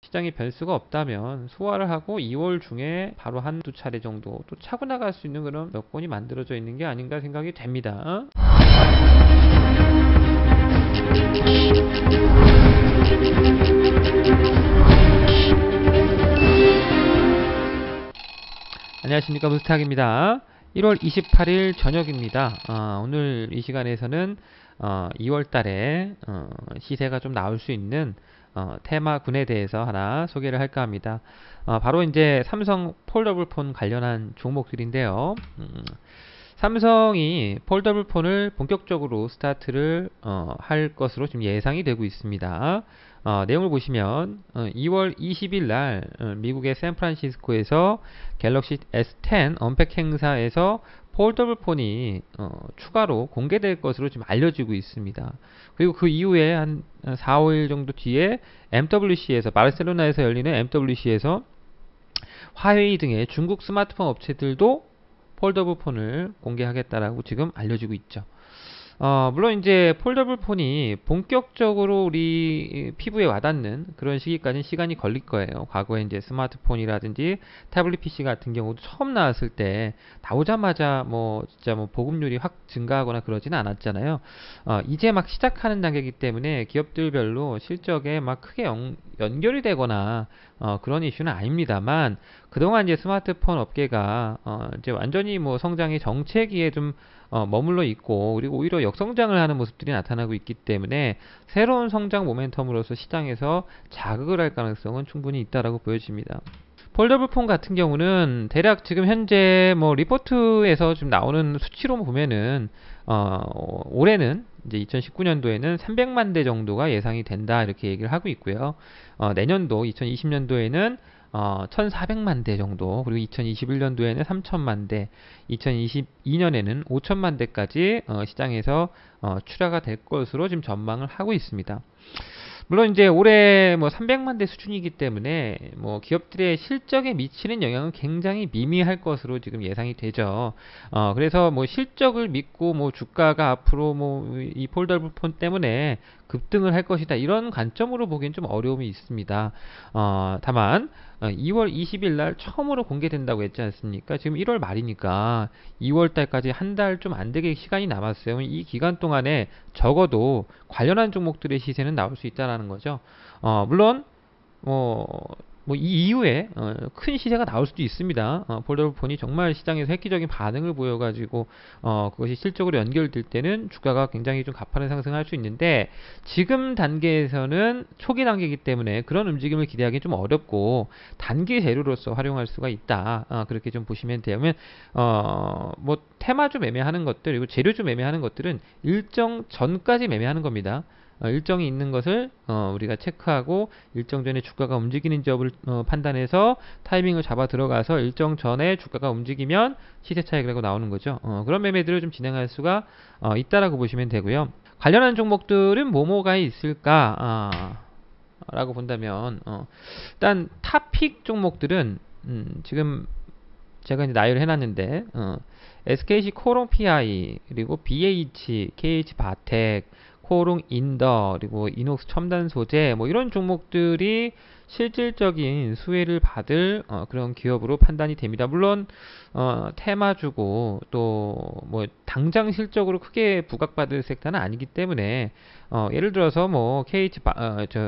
시장이 변수가 없다면 소화를 하고 2월 중에 바로 한두 차례 정도 또 차고 나갈 수 있는 그런 여건이 만들어져 있는 게 아닌가 생각이 됩니다. 안녕하십니까, 무스탁입니다. 1월 28일 저녁입니다. 오늘 이 시간에서는 2월 달에 시세가 좀 나올 수 있는 테마군에 대해서 하나 소개를 할까 합니다. 바로 이제 삼성 폴더블 폰 관련한 종목들인데요. 삼성이 폴더블 폰을 본격적으로 스타트를 할 것으로 지금 예상이 되고 있습니다. 내용을 보시면 2월 20일 날 미국의 샌프란시스코에서 갤럭시 S10 언팩 행사에서 폴더블 폰이 추가로 공개될 것으로 지금 알려지고 있습니다. 그리고 그 이후에 한 4, 5일 정도 뒤에 MWC에서 바르셀로나에서 열리는 MWC에서 화웨이 등의 중국 스마트폰 업체들도 폴더블 폰을 공개하겠다라고 지금 알려지고 있죠. 물론 이제 폴더블 폰이 본격적으로 우리 피부에 와닿는 그런 시기까지는 시간이 걸릴 거예요. 과거에 이제 스마트폰이라든지 태블릿 PC 같은 경우도 처음 나왔을 때 나오자마자 진짜 보급률이 확 증가하거나 그러지는 않았잖아요. 이제 막 시작하는 단계이기 때문에 기업들별로 실적에 막 크게 연결이 되거나 그런 이슈는 아닙니다만, 그동안 이제 스마트폰 업계가 이제 완전히 성장의 정체기에 좀 머물러 있고, 그리고 오히려 역성장을 하는 모습들이 나타나고 있기 때문에 새로운 성장 모멘텀으로서 시장에서 자극을 할 가능성은 충분히 있다라고 보여집니다. 폴더블 폰 같은 경우는 대략 지금 현재 리포트에서 지금 나오는 수치로 보면은 올해는 이제 2019년도에는 300만 대 정도가 예상이 된다, 이렇게 얘기를 하고 있고요. 내년도 2020년도에는 1,400만 대 정도, 그리고 2021년도에는 3,000만 대, 2022년에는 5,000만 대까지 시장에서 출하가 될 것으로 지금 전망을 하고 있습니다. 물론 이제 올해 300만 대 수준이기 때문에 기업들의 실적에 미치는 영향은 굉장히 미미할 것으로 지금 예상이 되죠. 그래서 실적을 믿고 주가가 앞으로 이 폴더블 폰 때문에 급등을 할 것이다, 이런 관점으로 보기엔 좀 어려움이 있습니다. 다만 2월 20일 날 처음으로 공개된다고 했지 않습니까? 지금 1월 말이니까 2월 달까지 한 달 좀 안 되게 시간이 남았어요. 이 기간 동안에 적어도 관련한 종목들의 시세는 나올 수 있다라는 거죠. 물론 이 이후에 큰 시세가 나올 수도 있습니다. 폴더블 폰이 정말 시장에서 획기적인 반응을 보여가지고 그것이 실적으로 연결될 때는 주가가 굉장히 좀 가파른 상승할 수 있는데, 지금 단계에서는 초기 단계이기 때문에 그런 움직임을 기대하기 좀 어렵고 단기 재료로서 활용할 수가 있다, 그렇게 좀 보시면 되면 테마주 매매하는 것들, 그리고 재료주 매매하는 것들은 일정 전까지 매매하는 겁니다. 일정이 있는 것을 우리가 체크하고 일정 전에 주가가 움직이는지 여부를 판단해서 타이밍을 잡아 들어가서 일정 전에 주가가 움직이면 시세 차익을 하고 나오는 거죠. 그런 매매들을 좀 진행할 수가 있다라고 보시면 되고요. 관련한 종목들은 뭐가 있을까 라고 본다면 일단 탑픽 종목들은 지금 제가 이제 나열을 해놨는데 SKC 코롱 PI, 그리고 BH, KH 바텍, 코롱 인더, 그리고 이녹스 첨단 소재, 이런 종목들이 실질적인 수혜를 받을 그런 기업으로 판단이 됩니다. 물론 테마주고 또 당장 실적으로 크게 부각받을 섹터는 아니기 때문에 예를 들어서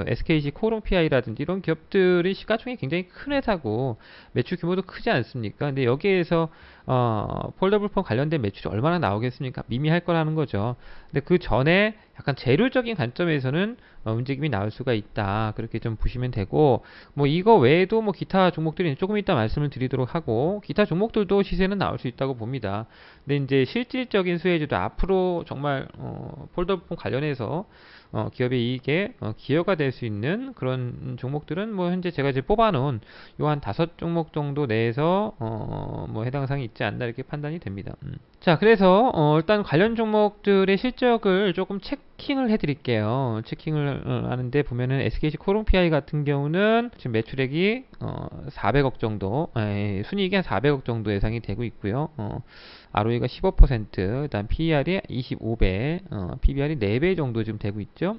SKC 코롱 PI라든지 이런 기업들이 시가총액이 굉장히 큰 회사고 매출 규모도 크지 않습니까? 근데 여기에서 폴더블 폰 관련된 매출이 얼마나 나오겠습니까? 미미할 거라는 거죠. 근데 그 전에 약간 재료적인 관점에서는 움직임이 나올 수가 있다, 그렇게 좀 보시면 되고, 이거 외에도 기타 종목들이 조금 이따 말씀을 드리도록 하고, 기타 종목들도 시세는 나올 수 있다고 봅니다. 근데 이제 실질적인 수혜주도 앞으로 정말 폴더폰 관련해서 기업의 이익에 기여가 될 수 있는 그런 종목들은 현재 제가 이제 뽑아놓은 요 한 5종목 정도 내에서 해당 사항이 있지 않나, 이렇게 판단이 됩니다. 자, 그래서 일단 관련 종목들의 실적을 조금 체킹을 해드릴게요. 체킹을 하는데 보면은 SKC 코롱 PI 같은 경우는 지금 매출액이 400억 정도, 순이익이 한 400억 정도 예상이 되고 있고요. ROE가 15%, 그다음 PER이 25배, PBR이 4배 정도 지금 되고 있죠.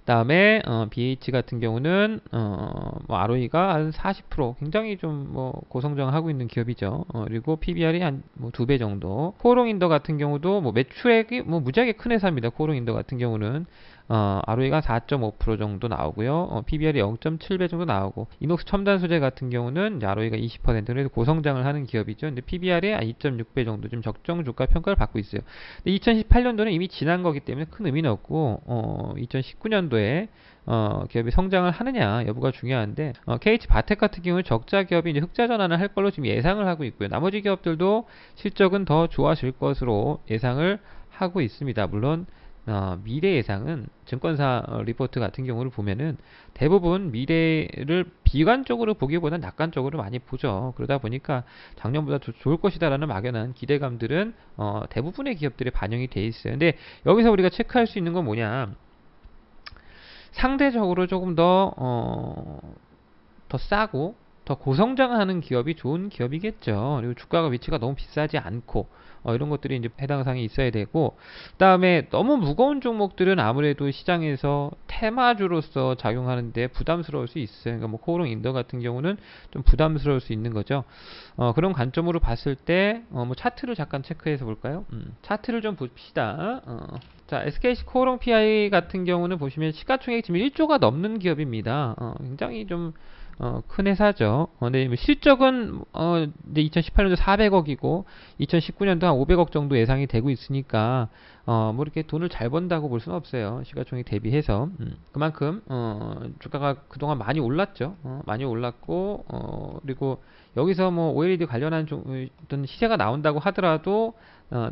그다음에 BH 같은 경우는 뭐 ROE가 한 40%, 굉장히 좀 뭐 고성장하고 있는 기업이죠. 그리고 PBR이 한 뭐 2배 정도. 코오롱인더 같은 경우도 뭐 매출액이 뭐 무지하게 큰 회사입니다. 코오롱인더 같은 경우는 ROE가 4.5% 정도 나오고요. PBR이 0.7배 정도 나오고, 이녹스 첨단 소재 같은 경우는 이제 ROE가 20%, 그래서 고성장을 하는 기업이죠. 근데 PBR이 2.6배 정도 좀 적정 주가 평가를 받고 있어요. 근데 2018년도는 이미 지난 거기 때문에 큰 의미는 없고, 2019년도에 기업이 성장을 하느냐 여부가 중요한데, KH 바텍 같은 경우는 적자 기업이 이제 흑자 전환을 할 걸로 지금 예상을 하고 있고요. 나머지 기업들도 실적은 더 좋아질 것으로 예상을 하고 있습니다. 물론 미래 예상은 증권사 리포트 같은 경우를 보면은 대부분 미래를 비관적으로 보기보다 낙관적으로 많이 보죠. 그러다 보니까 작년보다 좋을 것이다라는 막연한 기대감들은 대부분의 기업들에 반영이 돼 있어요. 근데 여기서 우리가 체크할 수 있는 건 뭐냐? 상대적으로 조금 더 싸고 더 고성장하는 기업이 좋은 기업이겠죠. 그리고 주가가 위치가 너무 비싸지 않고 이런 것들이 이제 해당 사항이 있어야 되고, 그다음에 너무 무거운 종목들은 아무래도 시장에서 테마주로서 작용하는데 부담스러울 수 있어요. 그러니까 뭐 코오롱 인더 같은 경우는 좀 부담스러울 수 있는 거죠. 그런 관점으로 봤을 때 뭐 차트를 잠깐 체크해서 볼까요? 차트를 좀 봅시다. 자, SKC 코오롱 PI 같은 경우는 보시면 시가총액이 지금 1조가 넘는 기업입니다. 굉장히 좀 큰 회사죠. 근데 실적은 이제 2018년도 400억이고 2019년도 한 500억 정도 예상이 되고 있으니까 뭐 이렇게 돈을 잘 번다고 볼 수는 없어요. 시가총액 대비해서. 그만큼 주가가 그동안 많이 올랐죠. 많이 올랐고, 그리고 여기서 뭐 OLED 관련한 어떤 시세가 나온다고 하더라도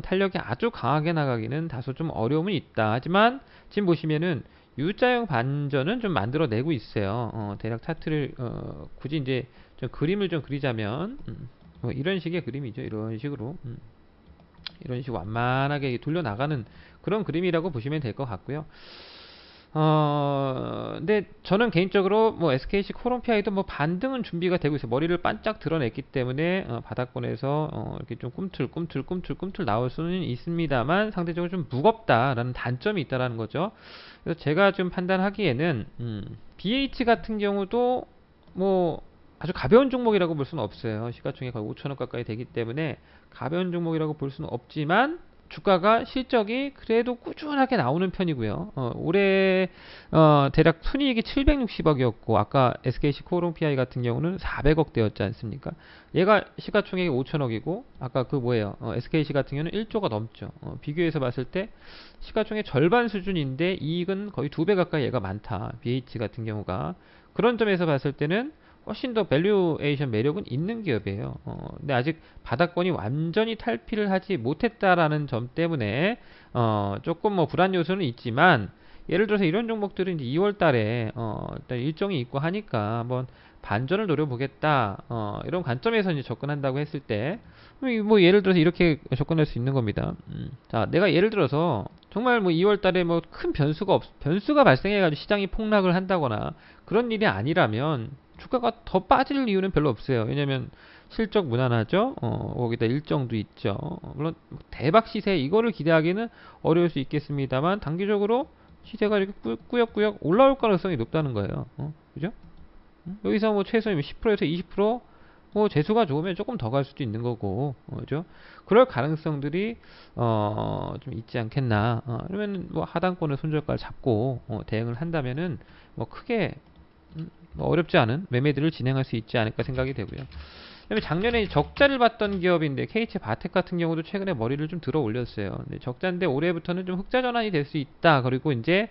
탄력이 아주 강하게 나가기는 다소 좀 어려움은 있다. 하지만 지금 보시면은 U자형 반전은 좀 만들어내고 있어요. 대략 차트를 굳이 이제 좀 그림을 좀 그리자면 뭐 이런 식의 그림이죠. 이런 식으로 이런 식으로 완만하게 돌려나가는 그런 그림이라고 보시면 될 것 같고요. 근데 저는 개인적으로 뭐 SKC 코오롱 PI도 뭐 반등은 준비가 되고 있어요. 머리를 반짝 드러냈기 때문에 바닥권에서 이렇게 좀 꿈틀 나올 수는 있습니다만 상대적으로 좀 무겁다라는 단점이 있다라는 거죠. 그래서 제가 좀 판단하기에는 BH 같은 경우도 뭐 아주 가벼운 종목이라고 볼 수는 없어요. 시가총액 거의 5천원 가까이 되기 때문에 가벼운 종목이라고 볼 수는 없지만 주가가 실적이 그래도 꾸준하게 나오는 편이고요. 올해 대략 순이익이 760억이었고 아까 SKC 코오롱 PI 같은 경우는 400억대였지 않습니까? 얘가 시가총액이 5천억이고 아까 그 뭐예요? SKC 같은 경우는 1조가 넘죠. 비교해서 봤을 때 시가총액 절반 수준인데 이익은 거의 2배 가까이 얘가 많다. BH 같은 경우가. 그런 점에서 봤을 때는 훨씬 더 밸류에이션 매력은 있는 기업이에요. 근데 아직 바닥권이 완전히 탈피를 하지 못했다라는 점 때문에 조금 뭐 불안 요소는 있지만, 예를 들어서 이런 종목들은 이제 2월 달에 일단 일정이 있고 하니까 한번 반전을 노려보겠다. 이런 관점에서 이제 접근한다고 했을 때 뭐 예를 들어서 이렇게 접근할 수 있는 겁니다. 자, 내가 예를 들어서 정말 뭐 2월 달에 뭐 큰 변수가 발생해가지고 시장이 폭락을 한다거나 그런 일이 아니라면 주가가 더 빠질 이유는 별로 없어요. 왜냐면 실적 무난하죠. 거기다 일정도 있죠. 물론 대박 시세 이거를 기대하기는 어려울 수 있겠습니다만 단기적으로 시세가 이렇게 꾸역꾸역 올라올 가능성이 높다는 거예요. 그죠? 여기서 뭐 최소 10%에서 20%뭐 재수가 좋으면 조금 더 갈 수도 있는 거고, 그죠? 그럴 가능성들이 좀 있지 않겠나. 그러면 뭐 하단권을 손절가를 잡고 대응을 한다면은 뭐 크게 뭐 어렵지 않은 매매들을 진행할 수 있지 않을까 생각이 되고요. 그다음에 작년에 적자를 봤던 기업인데 KH 바텍 같은 경우도 최근에 머리를 좀 들어 올렸어요. 근데 적자인데 올해부터는 좀 흑자 전환이 될 수 있다. 그리고 이제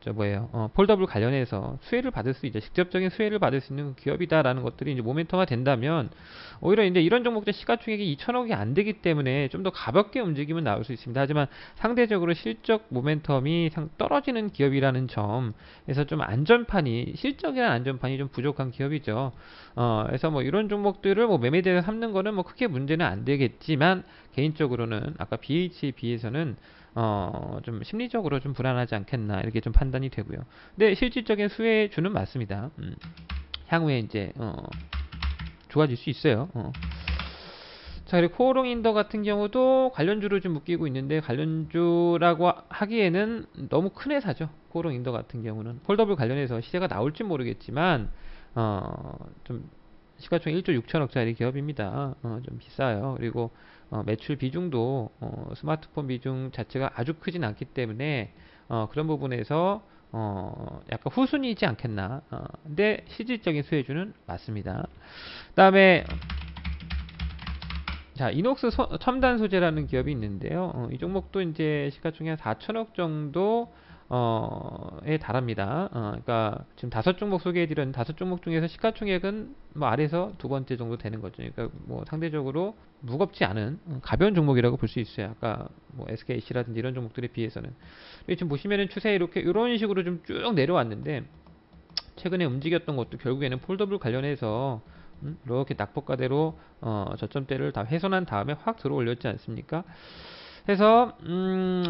저 뭐예요? 폴더블 관련해서 수혜를 받을 수 있죠. 직접적인 수혜를 받을 수 있는 기업이다라는 것들이 이제 모멘텀화 된다면 오히려 이제 이런 종목들 시가총액이 2천억이 안 되기 때문에 좀 더 가볍게 움직임은 나올 수 있습니다. 하지만 상대적으로 실적 모멘텀이 떨어지는 기업이라는 점에서 좀 실적이라는 안전판이 좀 부족한 기업이죠. 그래서 뭐 이런 종목들을 뭐 매매대에 삼는 거는 뭐 크게 문제는 안 되겠지만 개인적으로는 아까 BH에 비해서는 좀 심리적으로 좀 불안하지 않겠나 이렇게 좀 판단이 되고요. 근데 실질적인 수혜주는 맞습니다. 향후에 이제 좋아질 수 있어요. 자, 그리고 코오롱 인더 같은 경우도 관련주로 좀 묶이고 있는데, 관련주라고 하기에는 너무 큰 회사죠. 코오롱 인더 같은 경우는 폴더블 관련해서 시세가 나올지 모르겠지만 좀 시가총 1조 6천억짜리 기업입니다. 좀 비싸요. 그리고 매출 비중도 스마트폰 비중 자체가 아주 크진 않기 때문에 그런 부분에서 약간 후순위이지 않겠나. 근데 실질적인 수혜주는 맞습니다. 그다음에 자, 이녹스 첨단 소재라는 기업이 있는데요. 이 종목도 이제 시가총액 한 4천억 정도 에 달합니다. 그러니까 지금 5종목 소개해드렸는데 5종목 중에서 시가총액은 뭐 아래서 두 번째 정도 되는 거죠. 그러니까 뭐 상대적으로 무겁지 않은 가벼운 종목이라고 볼 수 있어요. 아까 뭐 SKC라든지 이런 종목들에 비해서는. 지금 보시면은 추세 이렇게 이런 식으로 좀 쭉 내려왔는데 최근에 움직였던 것도 결국에는 폴더블 관련해서 이렇게 낙폭가대로 저점대를 다 훼손한 다음에 확 들어 올렸지 않습니까? 그래서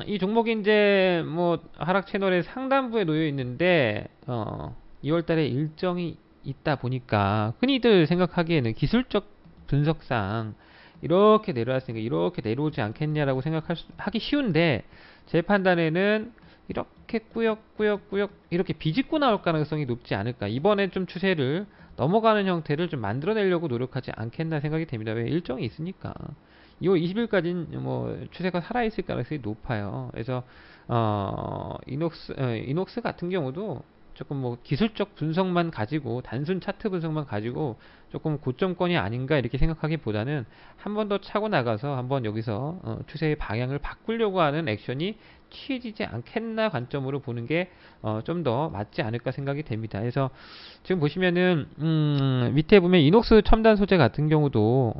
이 종목이 이제 뭐 하락 채널의 상단부에 놓여 있는데 2월달에 일정이 있다 보니까 흔히들 생각하기에는 기술적 분석상 이렇게 내려왔으니까 이렇게 내려오지 않겠냐라고 생각하기 쉬운데 제 판단에는 이렇게 꾸역꾸역꾸역 이렇게 비집고 나올 가능성이 높지 않을까. 이번에 좀 추세를 넘어가는 형태를 좀 만들어내려고 노력하지 않겠나 생각이 됩니다. 왜 일정이 있으니까. 2월 20일까지는 뭐 추세가 살아있을 가능성이 높아요. 그래서 이녹스 같은 경우도 조금 뭐 기술적 분석만 가지고 단순 차트 분석만 가지고 조금 고점권이 아닌가 이렇게 생각하기보다는 한 번 더 차고 나가서 한번 여기서 추세의 방향을 바꾸려고 하는 액션이 취해지지 않겠나 관점으로 보는 게 좀 더 맞지 않을까 생각이 됩니다. 그래서 지금 보시면은 밑에 보면 이녹스 첨단 소재 같은 경우도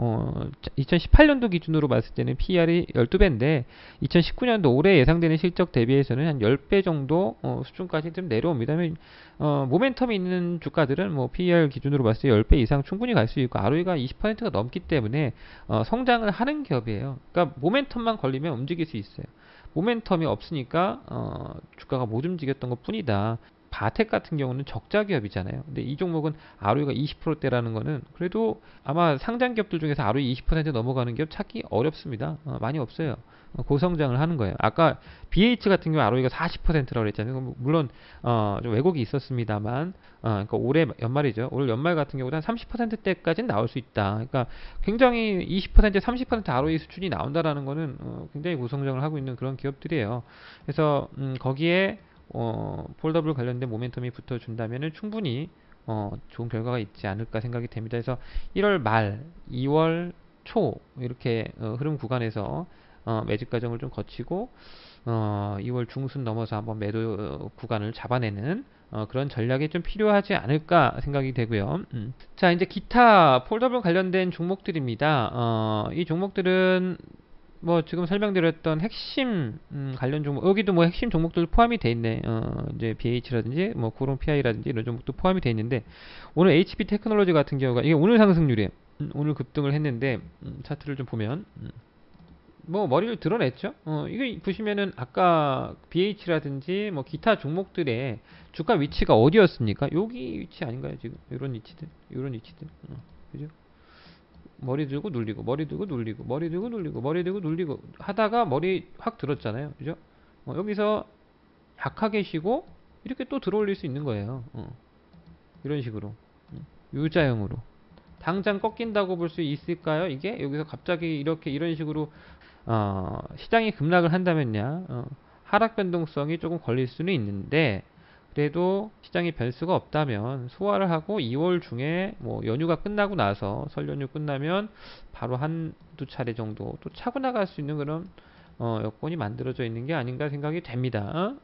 2018년도 기준으로 봤을 때는 PER이 12배인데 2019년도 올해 예상되는 실적 대비해서는 한 10배 정도 수준까지 좀 내려옵니다. 모멘텀이 있는 주가들은 뭐 PER 기준으로 봤을 때 10배 이상 충분히 갈 수 있고 ROE가 20%가 넘기 때문에 성장을 하는 기업이에요. 그러니까 모멘텀만 걸리면 움직일 수 있어요. 모멘텀이 없으니까 주가가 못 움직였던 것 뿐이다. 바텍 같은 경우는 적자 기업이잖아요. 근데 이 종목은 ROE가 20%대라는 거는 그래도 아마 상장 기업들 중에서 ROE 20% 넘어가는 기업 찾기 어렵습니다. 많이 없어요. 고성장을 하는 거예요. 아까 BH 같은 경우 ROE가 40%라고 그랬잖아요. 물론 좀 왜곡이 있었습니다만 그러니까 올해 연말이죠. 올 연말 같은 경우는 한 30%대까지는 나올 수 있다. 그러니까 굉장히 20% 30% ROE 수준이 나온다라는 거는 굉장히 고성장을 하고 있는 그런 기업들이에요. 그래서 거기에 폴더블 관련된 모멘텀이 붙어준다면 충분히 좋은 결과가 있지 않을까 생각이 됩니다. 그래서 1월 말, 2월 초 이렇게 흐름 구간에서 매집 과정을 좀 거치고 2월 중순 넘어서 한번 매도 구간을 잡아내는 그런 전략이 좀 필요하지 않을까 생각이 되고요. 자, 이제 기타 폴더블 관련된 종목들입니다. 이 종목들은 뭐 지금 설명드렸던 핵심 관련 종목 여기도 뭐 핵심 종목들 포함이 돼 있네. 이제 BH라든지 뭐 구롱 PI라든지 이런 종목도 포함이 돼 있는데 오늘 HP 테크놀로지 같은 경우가 이게 오늘 상승률이에요. 오늘 급등을 했는데 차트를 좀 보면 뭐 머리를 드러냈죠. 이거 보시면은 아까 BH라든지 뭐 기타 종목들의 주가 위치가 어디였습니까? 여기 위치 아닌가요 지금? 이런 위치들, 그죠? 머리 들고 눌리고 머리 들고 눌리고 머리 들고 눌리고 머리 들고 눌리고 하다가 머리 확 들었잖아요, 그죠? 여기서 약하게 쉬고 이렇게 또 들어올릴 수 있는 거예요. 이런 식으로 U자형으로 당장 꺾인다고 볼 수 있을까요? 이게 여기서 갑자기 이렇게 이런 식으로 시장이 급락을 한다면야 하락 변동성이 조금 걸릴 수는 있는데 그래도 시장이 변수가 없다면 소화를 하고 2월 중에 뭐 연휴가 끝나고 나서 설 연휴 끝나면 바로 한두 차례 정도 또 차고 나갈 수 있는 그런 여건이 만들어져 있는 게 아닌가 생각이 됩니다.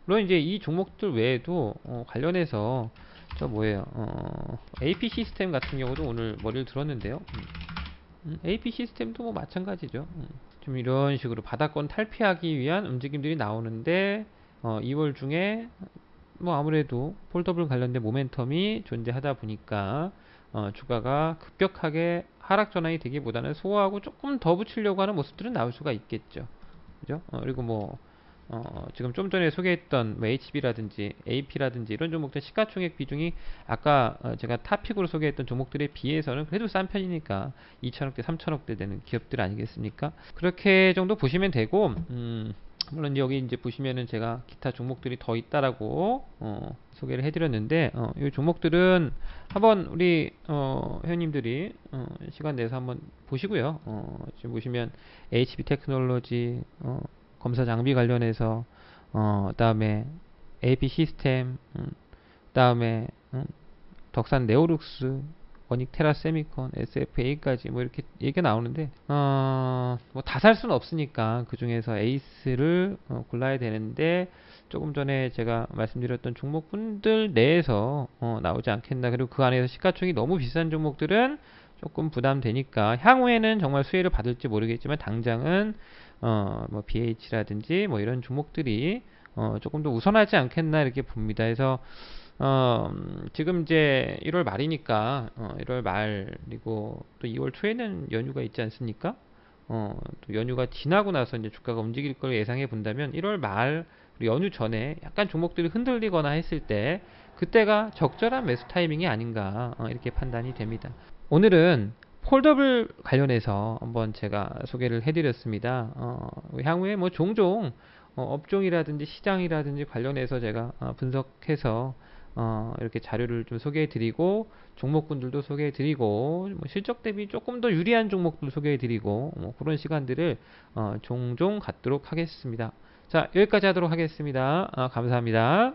물론 이제 이 종목들 외에도 관련해서 저 뭐예요? AP 시스템 같은 경우도 오늘 머리를 들었는데요. AP 시스템도 뭐 마찬가지죠. 좀 이런 식으로 바닥권 탈피하기 위한 움직임들이 나오는데 2월 중에 뭐 아무래도 폴더블 관련된 모멘텀이 존재하다 보니까 주가가 급격하게 하락 전환이 되기보다는 소화하고 조금 더 붙이려고 하는 모습들은 나올 수가 있겠죠. 그죠? 그리고 뭐 지금 좀 전에 소개했던 뭐 HB라든지 AP라든지 이런 종목들 시가총액 비중이 아까 제가 탑픽으로 소개했던 종목들에 비해서는 그래도 싼 편이니까 2천억대, 3천억대 되는 기업들 아니겠습니까? 그렇게 정도 보시면 되고, 물론 여기 이제 보시면은 제가 기타 종목들이 더 있다라고 소개를 해드렸는데, 이 종목들은 한번 우리 회원님들이 시간 내서 한번 보시고요. 지금 보시면 HB 테크놀로지, 검사 장비 관련해서 그다음에 AP 시스템, 그다음에 덕산 네오룩스, 원익 테라 세미콘, SFA까지 뭐 이렇게 얘기가 나오는데 뭐 다 살 수는 없으니까 그 중에서 에이스를 골라야 되는데 조금 전에 제가 말씀드렸던 종목분들 내에서 나오지 않겠나. 그리고 그 안에서 시가총이 너무 비싼 종목들은 조금 부담되니까 향후에는 정말 수혜를 받을지 모르겠지만 당장은 뭐 BH라든지 뭐 이런 종목들이 조금 더 우선하지 않겠나 이렇게 봅니다. 그래서 지금 이제 1월 말이니까 1월 말이고 또 2월 초에는 연휴가 있지 않습니까? 또 연휴가 지나고 나서 이제 주가가 움직일 걸 예상해 본다면 1월 말 그리고 연휴 전에 약간 종목들이 흔들리거나 했을 때 그때가 적절한 매수 타이밍이 아닌가 이렇게 판단이 됩니다. 오늘은 폴더블 관련해서 한번 제가 소개를 해드렸습니다. 향후에 뭐 종종 업종이라든지 시장이라든지 관련해서 제가 분석해서 이렇게 자료를 좀 소개해드리고 종목군들도 소개해드리고 뭐 실적 대비 조금 더 유리한 종목들 소개해드리고 뭐 그런 시간들을 종종 갖도록 하겠습니다. 자, 여기까지 하도록 하겠습니다. 감사합니다.